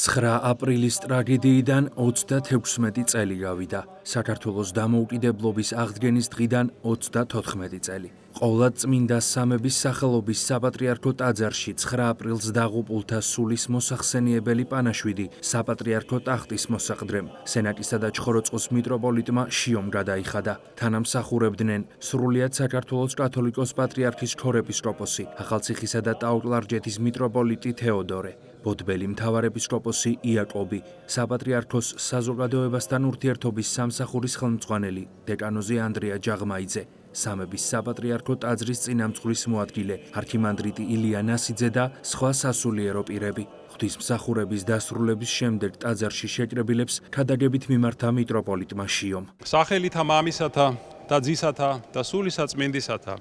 9 აპრილის ტრაგედიიდან 36 წელი გავიდა. საქართველოს დამოუკიდებლობის აღდგენის დღიდან 34 წელი. ყოლა წმინდა სამების სახელობის საპატრიარქო ტაძარში 9 აპრილს დაღუპულთა სულის მოსახსენიებელი პანაშვიდი საპატრიარქო ტახტის მოსაყდრემ სენაკისა და ჩხოროწყუს მიტროპოლიტმა შიომ გადაიხადა. თანამსახურებდნენ სრულიად საქართველოს კათოლიკოს პატრიარქის ქორეპისკოპოსი, ახალციხისა და ტაო-კლარჯეთის მიტროპოლიტი თეოდორე, ბოდბელი მთავარეპისკოპოსი იაკობი, საპატრიარქოს საზოგადოებასთან ურთიერთობის სამსახურის ხელმძღვანელი დეკანოზი ანდრია ჯაღმაიძე, სამების საპატრიარქო ტაძრის წინამძღვრის მოადგილე არქიმანდრიტი ილია ნასიძე და სხვა სასულიერო პირები. ღვთისმსახურების დასრულების შემდეგ ტაძარში შეკრებილებს ქადაგებით მიმართა მიტროპოლიტმა შიომ. სახელითა მამისათა და ძისათა და სულისაწმინდისათა.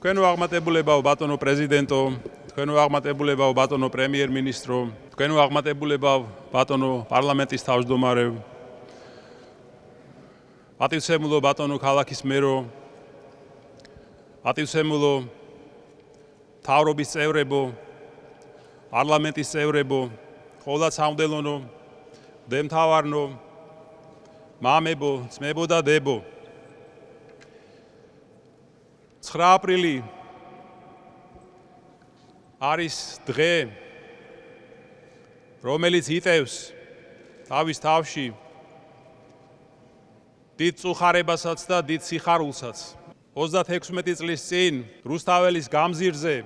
თქვენო აღმატებულებაო ბატონო პრეზიდენტო, თქვენო აღმატებულებაო ბატონო პრემიერ-მინისტრო, თქვენო აღმატებულებაო ბატონო პარლამენტის თავმჯდომარეო, პატივცემულო ბატონო ქალაქის მერო, პატივცემულო მთავრობის წევრებო, პარლამენტის წევრებო, ყოლა სამღვდელონო, მდელმთავარნო, მამებო, ძმებო და დებო. 9 აპრილი არის დღე, რომელიც იტევს თავის თავში დიდ წუხარებასაც და დიდ სიხარულსაც. 36 წლის წინ რუსთაველის გამზირზე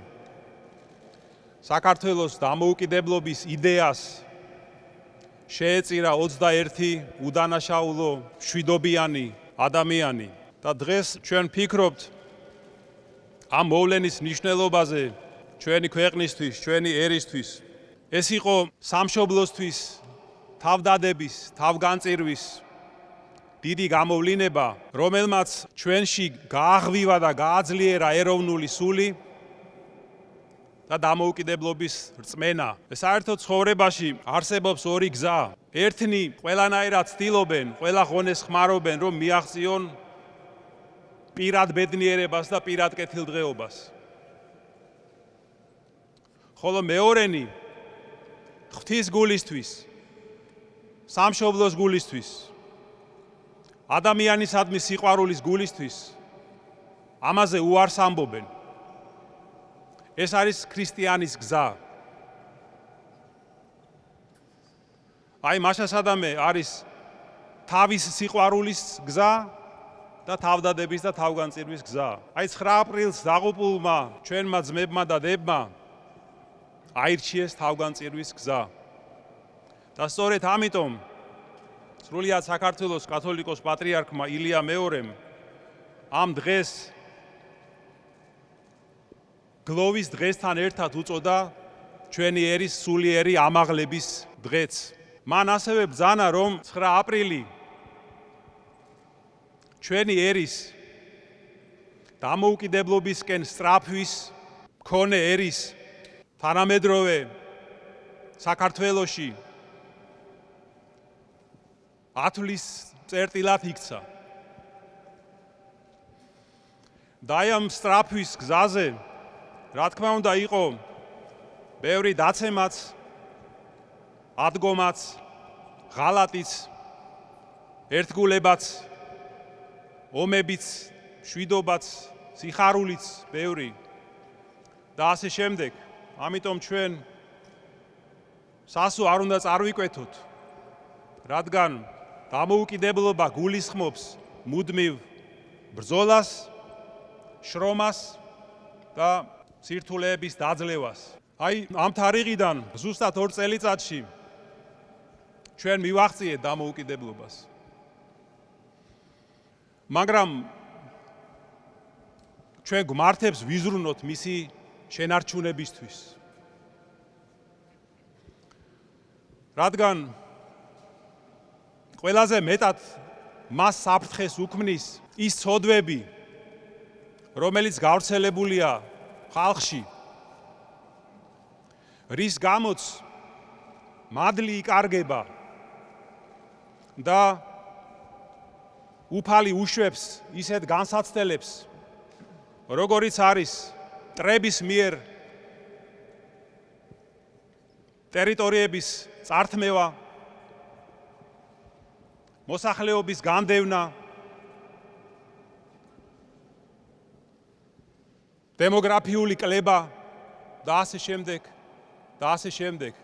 საქართველოს დამოუკიდებლობის იდეას შეეწირა 21 უდანაშაულო მშვიდობიანი ადამიანი და დღეს ჩვენ ფიქრობთ ამ მოვლენის მნიშვნელობაზე ჩვენი ქვეყნისთვის, ჩვენი ერისთვის. ეს იყო სამშობლოსთვის თავდადების, თავგანწირვის დიდი გამოვლინება, რომელმაც ჩვენში გააღვივა და გააძლიერა ეროვნული სული და დამოუკიდებლობის რწმენა. საერთოდ ცხოვრებაში არსებობს ორი გზა. ერთნი ყველანაირად ცდილობენ, ყველა ღონეს ხმარობენ, რომ მიაღწიონ პირად ბედნიერებას და პირად კეთილდღეობას. ხოლო მეორენი ღვთის გულისთვის, სამშობლოს გულისთვის, ადამიანისადმი სიყვარულის გულისთვის ამაზე უარს ამბობენ. ეს არის ქრისტიანის გზა. აი მაშასადამე არის თავის სიყვარულის გზა და თავდადების და თავგანწირვის გზა. აი 9 აპრილს დაღუპულმა ჩვენმა ძმებმა და დებმა აირჩიეს თავგანწირვის გზა. და სწორედ ამიტომ სრულიად საქართველოს კათოლიკოს პატრიარქმა ილია მეორემ ამ დღეს გლოვის დღესთან ერთად უწოდა ჩვენი ერის სულიერი ამაღლების დღეც. მან ასევე ბრძანა, რომ 9 აპრილი ჩვენი ერის დამოუკიდებლობისკენ სწრაფვის მქონე ერის თანამედროვე საქართველოში ათვლის წერტილად იქცა. და ამ სწრაფვის გზაზე რა თქმა უნდა იყო ბევრი დაცემაც, ადგომაც, ღალატიც, ერთგულებაც, ომებიც, მშვიდობაც, სიხარულიც ბევრი და ასე შემდეგ. ამიტომ ჩვენ სასო არ უნდა წარვიკვეთოთ, რადგან დამოუკიდებლობა გულისხმობს მუდმივ ბრძოლას, შრომას და სირთულეების დაძლევას. აი ამ თარიღიდან ზუსტად 2 წელიწადში ჩვენ მივაღწიეთ დამოუკიდებლობას. მაგრამ ჩვენ გვმართებს ვიზრუნოთ მისი შენარჩუნებისთვის. რადგან ყველაზე მეტად მას საფრთხეს უქმნის ის ცოდვები, რომელიც გავრცელებულია ხალხში, რის გამოც მადლი იკარგება და უფალი უშვებს ისეთ განსაცდელებს, როგორიც არის მტრების მიერ ტერიტორიების წართმევა, მოსახლეობის განდევნა, დემოგრაფიული კლება და ასე შემდეგ.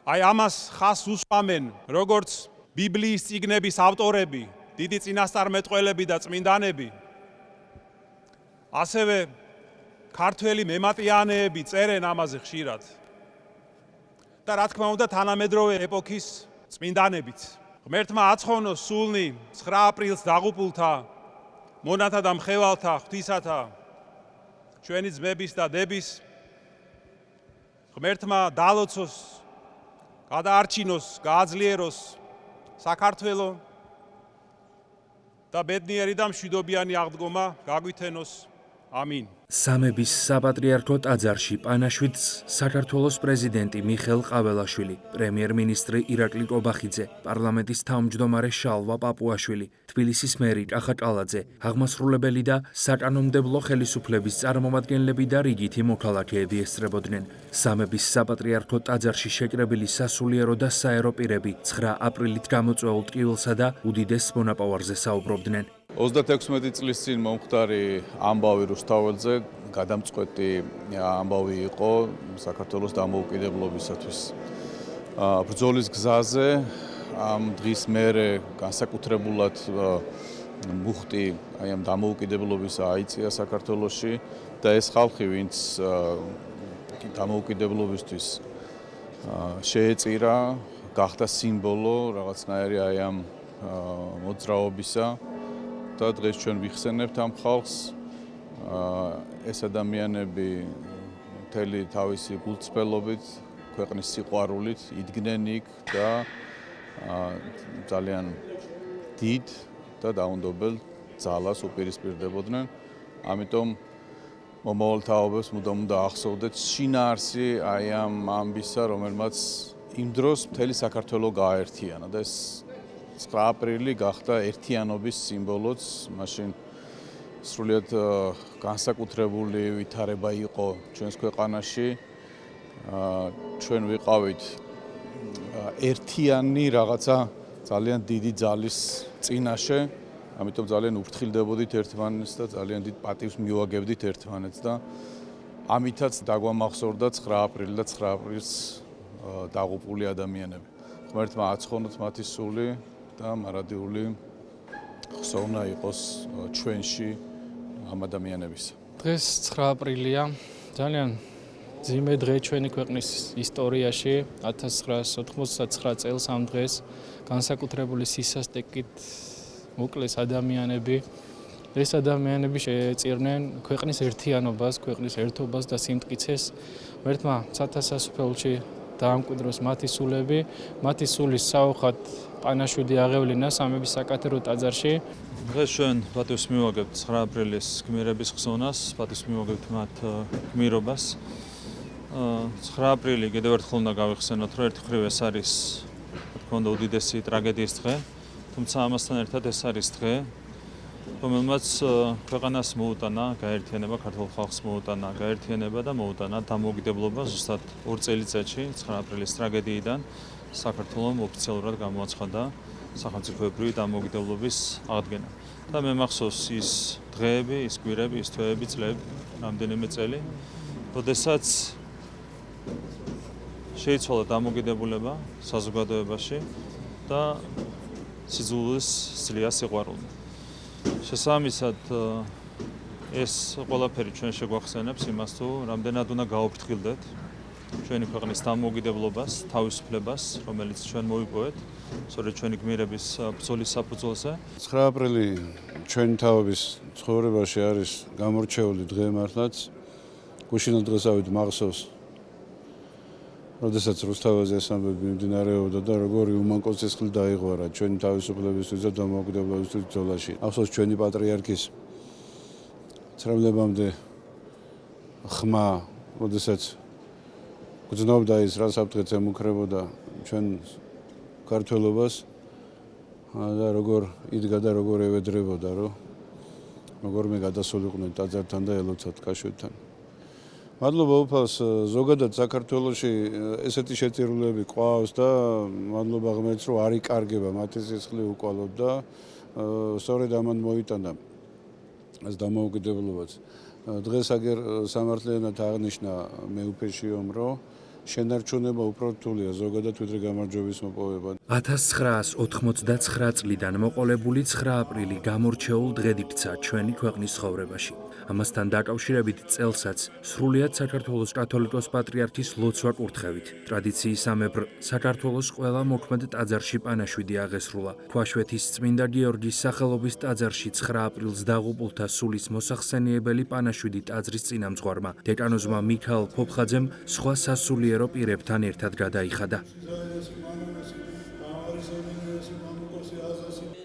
აი ამას ხას უსვამენ როგორც ბიბლიის წიგნების ავტორები, დიდი წინასწარმეტყველები და წმინდანები, ასევე ქართველი მემატიანეები წერენ ამაზე ხშირად. და რა თქმა უნდა თანამედროვე ეპოქის წმინდანებიც. ღმერთმა აცხოვნოს სულნი 9 აპრილს დაღუპულთა, მონათა და მხევალთა ღვთისათა, ჩვენი ძმების და დების. ღმერთმა დალოცოს, გადაარჩინოს, გააძლიეროს საქართველო და ბედნიერი და მშვიდობიანი აღდგომა გაგვითენოს. ამინ. სამების საპატრიარქო ტაძარში პანაშვიდს საქართველოს პრეზიდენტი მიხეილ ყაველაშვილი, პრემიერ-მინისტრი ირაკლი კობახიძე, პარლამენტის თავმჯდომარე შალვა პაპუაშვილი, თბილისის მერი კახა კალაძე, აღმასრულებელი და საკანონმდებლო ხელისუფლების წარმომადგენლები და რიგითი მოქალაქეები ესწრებოდნენ. სამების საპატრიარქო ტაძარში შეკრებილი სასულიერო და საერო პირები 9 აპრილით გამოწვეულ ტკივილსა და უდიდეს მონაპოვარზე საუბრობდნენ. 36 წლის წინ მომხდარი ამბავი რუსთაველზე გადამწყვეტი ამბავი იყო საქართველოს დამოუკიდებლობისათვის. ბრძოლის გზაზე ამ დღის მერე განსაკუთრებულად მუხტი აი ამ დამოუკიდებლობისა აიწია საქართველოში და ეს ხალხი, ვინც დამოუკიდებლობისთვის შეეწირა, გახდა სიმბოლო რაღაცნაირი აი ამ მოძრაობისა. და დღეს ჩვენ ვიხსენებთ ამ ხალხს. ეს ადამიანები მთელი თავისი გულწრფელობით, ქვეყნის სიყვარულით იდგნენ იქ და ძალიან დიდ და დაუნდობელ ძალას უპირისპირდებოდნენ. ამიტომ მომავალ თაობებს მუდამ უნდა ახსოვდეთ შინაარსი აი ამ ამბისა, რომელმაც იმ დროს მთელი საქართველო გააერთიანა და ეს 9 აპრილი გახდა ერთიანობის სიმბოლოც. მაშინ სრულიად განსაკუთრებული ვითარება იყო ჩვენს ქვეყანაში. ჩვენ ვიყავით ერთიანი რაღაცა ძალიან დიდი ძალის წინაშე, ამიტომ ძალიან უფრთხილდებოდით ერთმანეთს და ძალიან დიდ პატივს მივაგებდით ერთმანეთს და ამითაც დაგვამახსოვრდა 9 აპრილი და 9 აპრილს დაღუპული ადამიანები. ღმერთმა აცხოვნოთ მათი სული და მარადიული ხსოვნა იყოს ჩვენში ამ ადამიანებისა. დღეს 9 აპრილია, ძალიან ძიმე დღე ჩვენი ქვეყნის ისტორიაში. 1999 წელს ამ დღეს განსაკუთრებული სისასტიკით მოკლეს ადამიანები. ეს ადამიანები შეეწირნენ ქვეყნის ერთიანობას, ქვეყნის ერთობას და სიმტკიცეს. ღმერთმა ცათა სასუფეველში დაამკვიდროს მათი სულები, მათი სულის საუხად პანაშვიდი აღევლინა სამების საკათედრო ტაძარში. დღეს ჩვენ პატივს მივაგებთ 9 აპრილის გმირების ხსოვნას, პატივს მივაგებთ მათ გმირობას. 9 აპრილი კიდევ ერთხელ უნდა გავიხსენოთ, რომ ერთი მხრივ ეს არის თქო უნდა უდიდესი ტრაგედიის დღე, თუმცა ამასთან ერთად ეს არის დღე, რომელმაც ქვეყანას მოუტანა გაერთიანება, ქართულ ხალხს მოუტანა გაერთიანება და მოუტანა დამოუკიდებლობა ზუსტად 2 წელიწადში 9 აპრილის ტრაგედიიდან საქართველოს ოფიციალურად გამოაცხადა სახელმწიფოებრივი დამოუკიდებლობის აღდგენა. და მე მახსოვს ის დღეები, ის კვირები, ის თვეები, წლები, რამდენიმე წელი, როდესაც შეიცვალა დამოუკიდებლობა საზოგადოებაში და სიძულვილს სძლია სიყვარული. შესაბამისად ეს ყველაფერი ჩვენ შეგვახსენებს იმას, თუ რამდენად უნდა გაუფრთხილდეთ ჩვენი ქვეყნის დამოუკიდებლობას, თავისუფლებას, რომელიც ჩვენ მოვიპოვეთ, სწორედ ჩვენი გმირების ბრძოლის საფუძველზე. 9 აპრილი ჩვენი თაობის ცხოვრებაში არის გამორჩეული დღე მართლაც. გუშინო დღესავით მახსოვს, როდესაც რუსთაველზე ეს ამბები მიმდინარეობდა და როგორი უმანკო სისხლი დაიღვარა ჩვენი თავისუფლებისთვის და დამოუკიდებლობისთვის ბრძოლაში. ახსოვს ჩვენი პატრიარქის ცრემლებამდე ხმა, როდესაც გრძნობდა ის, რა საფრთხეც ემუქრებოდა ჩვენ ქართველობას და როგორ იდგა და როგორ ევედრებოდა, რომ როგორმე გადასულიყვნენ ტაძართან და ელოცათ კაშვილთან. მადლობა უფალს, ზოგადად საქართველოში ესეთი შეწირულები ყავს და მადლობა ღმერთს, რომ არ იკარგება მათი სისხლი უკვალოდ და სწორედ ამან მოიტანა ეს დამოუკიდებლობაც. დღეს აგერ სამართლიანად აღნიშნა მეუფეშიომ, რომ შენარჩუნება უფრო რთულია ზოგადად ვიდრე გამარჯვების მოპოვება. 1989 წლიდან მოყოლებული 9 აპრილი გამორჩეულ დღედ იქცა ჩვენი ქვეყნის ცხოვრებაში. ამასთან დაკავშირებით წელსაც სრულიად საქართველოს კათოლიკოს-პატრიარქის ლოცვა კურთხევით. ტრადიციისამებრ საქართველოს ყველა მოქმედ ტაძარში პანაშვიდი აღესრულა. ქვაშვეთის წმინდა გიორგის სახელობის ტაძარში 9 აპრილს დაღუპულთა სულის მოსახსენიებელი პანაშვიდი ტაძრის წინამძღვარმა დეკანოზმა მიქაელ ფოფხაძემ სხვა სასულიერო პირებთან ერთად გადაიხადა.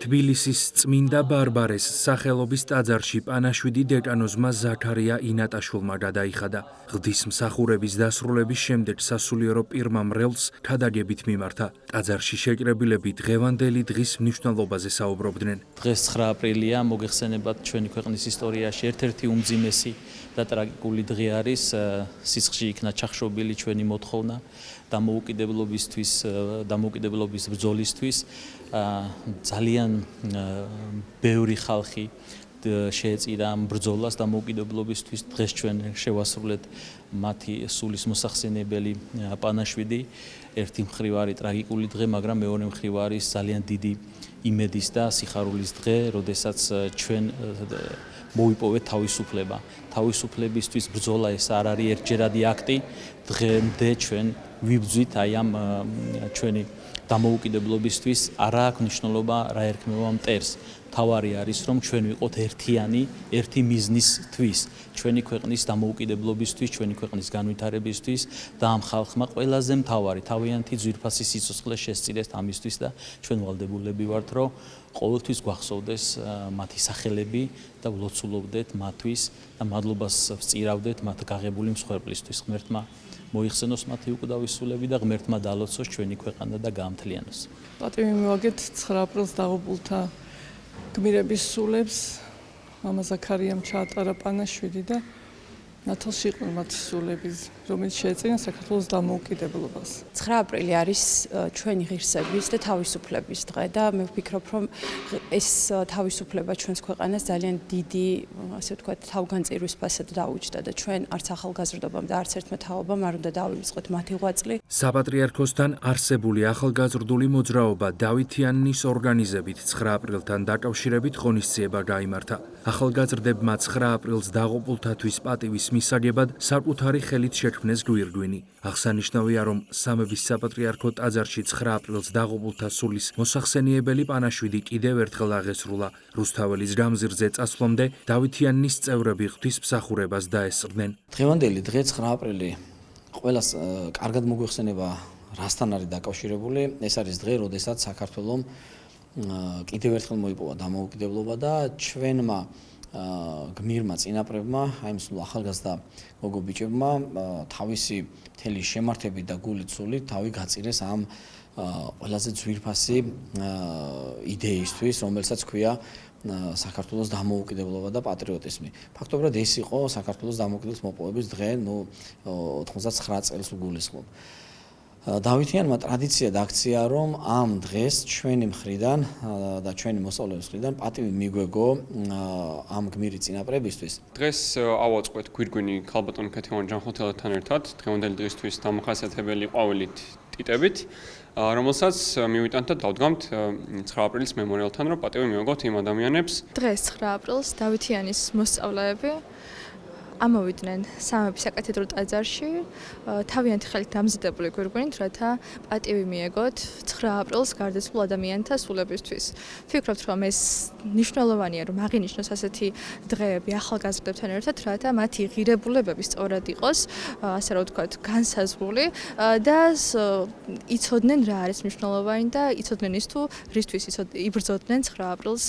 თბილისის წმინდა ბარბარეს სახელობის ტაძარში პანაშვიდი დეკანოზმა ზაქარია ინატაშვილმა გადაიხადა. ღვთისმსახურების დასრულების შემდეგ სასულიერო პირმა მრევლს ქადაგებით მიმართა. ტაძარში შეკრებილები დღევანდელი დღის მნიშვნელობაზე საუბრობდნენ. დღეს 9 აპრილია მოგეხსენებათ ჩვენი ქვეყნის ისტორიაში ერთ-ერთი უმძიმესი და ტრაგიკული დღე არის. სისხლში იქნა ჩახშობილი ჩვენი მოთხოვნა დამოუკიდებლობის ბრძოლისთვის. ძალიან ბევრი ხალხი შეეწირა ამ ბრძოლას დამოუკიდებლობისთვის. დღეს ჩვენ შევასრულეთ მათი სულის მოსახსენებელი პანაშვიდი. ერთი მხრივ არის ტრაგიკული დღე, მაგრამ მეორე მხრივ არის ძალიან დიდი იმედის და სიხარულის დღე, როდესაც ჩვენ მოვიპოვეთ თავისუფლება. თავისუფლებისთვის ბრძოლა ეს არ არის ერთჯერადი აქტი. დღემდე ჩვენ ვიბრძვით აი ამ ჩვენი დამოუკიდებლობისთვის. არა აქვს მნიშვნელობა რა ერქმევა მტერს. თავარი არის რომ ჩვენ ვიყოთ ერთიანი, ერთი მიზნისთვის, ჩვენი ქვეყნის დამოუკიდებლობისთვის, ჩვენი ქვეყნის განვითარებისთვის და ამ ხალხმა ყველაზე მთავარი თავიანთი ძვირფასი სიცოცხლე შესწირეს ამისთვის და ჩვენ ვალდებულები ვართ რომ ყოველთვის გვახსოვდეს მათი სახელები და ვლოცულობდეთ მათთვის და მადლობას ვწირავდეთ მათ გაღებული მსხვერპლისთვის. ღმერთმა მოიხსენოს მათი უკვდავი სულები და ღმერთმა დალოცოს ჩვენი ქვეყანა და გაამთლიანოს. პატივი მივაგეთ 9 აპრილს დაღუპულთა გმირების სულებს. მამა ზაქარიამ ჩაატარა პანაშვიდი და ნათელში იყვნენ მათი სულები, რომელიც შეეწირნენ საქართველოს დამოუკიდებლობას. 9 აპრილი არის ჩვენი ღირსების და თავისუფლების დღე და მე ვფიქრობ, რომ ეს თავისუფლება ჩვენს ქვეყანას ძალიან დიდი, ასე ვთქვათ, თავგანწირვის ფასად დაუჯდა და ჩვენ არც ახალგაზრდობამ და არც ერთმა თაობამ არ უნდა დავივიწყოთ მათი ღვაწლი. საპატრიარქოსთან არსებული ახალგაზრდული მოძრაობა დავითიანის ორგანიზებით 9 აპრილთან დაკავშირებით ღონისძიება გაიმართა. ახალგაზრდებმა 9 აპრილს დაღუპულთათვის პატივის მისაგებად საკუთარი ხელით შექმნეს გვირგვინი. აღსანიშნავია, რომ სამების საპატრიარქო ტაძარში 9 აპრილს დაღუპულთა სულის მოსახსენიებელი პანაშვიდი კიდევ ერთხელ აღესრულა. რუსთაველის გამზირზე წასვლამდე დავითიანის წევრები ღვთისმსახურებას დაესწრნენ. დღევანდელი დღე 9 აპრილი ყველას კარგად მოგვეხსენება რასთან არის დაკავშირებული. ეს არის დღე, როდესაც საქართველომ კიდევ ერთხელ მოიპოვა დამოუკიდებლობა და ჩვენმა გმირმა წინაპრებმა, აი ეს ახალგაზრდა გოგო ბიჭებმა თავისი მთელი შემართებით და გულით სულით თავი გაწირეს ამ ყველაზე ძვირფასი იდეისთვის, რომელსაც ქვია საქართველოს დამოუკიდებლობა და პატრიოტიზმი. ფაქტობრივად ეს იყო საქართველოს დამოუკიდებლობის მოპოვების დღე, 99 წელს უგულისხმობ. დავითიანმა ტრადიცია დააქცია, რომ ამ დღეს ჩვენი მხრიდან და ჩვენი მოსწავლეების მხრიდან პატივი მიგვეგო ამ გმირი წინაპრებისთვის. დღეს ავაწყოთ გვირგვინი ქალბატონ ქეთევან ჯანხოთელთან ერთად, დღევანდელი დღისთვის დამახასიათებელი ყვავილით ტიტებით, რომელსაც მივიტანთ და დავდგამთ 9 აპრილის მემორიალთან, რომ პატივი მივაგოთ იმ ადამიანებს. დღეს 9 აპრილს დავითიანის მოსწავლეები ამოვიდნენ სამების საკათედრო ტაძარში თავიანთი ხელით დამზადებული გვირგვინით, რათა პატივი მიეგოთ 9 აპრილს გარდაცვლილ ადამიანთა სულებისთვის. ვფიქრობთ, რომ ეს მნიშვნელოვანია, რომ აღინიშნოს ასეთი დღეები ახალგაზრდებთან ერთად, რათა მათი ღირებულებები სწორად იყოს, ასე რომ ვთქვათ, განსაზღვრული და იცოდნენ რა არის მნიშვნელოვანი და იცოდნენ ის თუ რისთვის იბრძოდნენ 9 აპრილს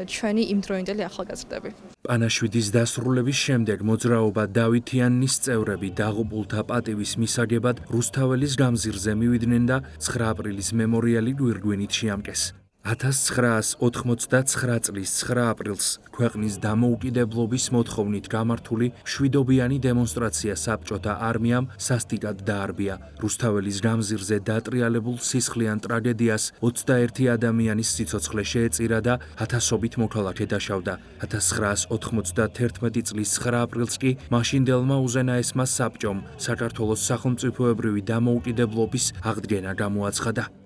ჩვენი იმდროინდელი ახალგაზრდები. პანაშვიდის დასრულების შემდეგ მოძრაობა დავითიანის წევრები დაღუპულთა პატივის მისაგებად რუსთაველის გამზირზე მივიდნენ და 9 აპრილის მემორიალი გვირგვინით შეამკეს. 1989 წლის 9 აპრილს ქვეყნის დამოუკიდებლობის მოთხოვნით გამართული მშვიდობიანი დემონსტრაცია საბჭოთა არმიამ სასტიკად დაარბია. რუსთაველის გამზირზე დატრიალებულ სისხლიან ტრაგედიას 21 ადამიანის სიცოცხლე შეეწირა და ათასობით მოქალაქე დაშავდა. 1991 წლის 9 აპრილს კი მაშინდელმა უზენაესმა საბჭომ საქართველოს სახელმწიფოებრივი დამოუკიდებლობის აღდგენა გამოაცხადა.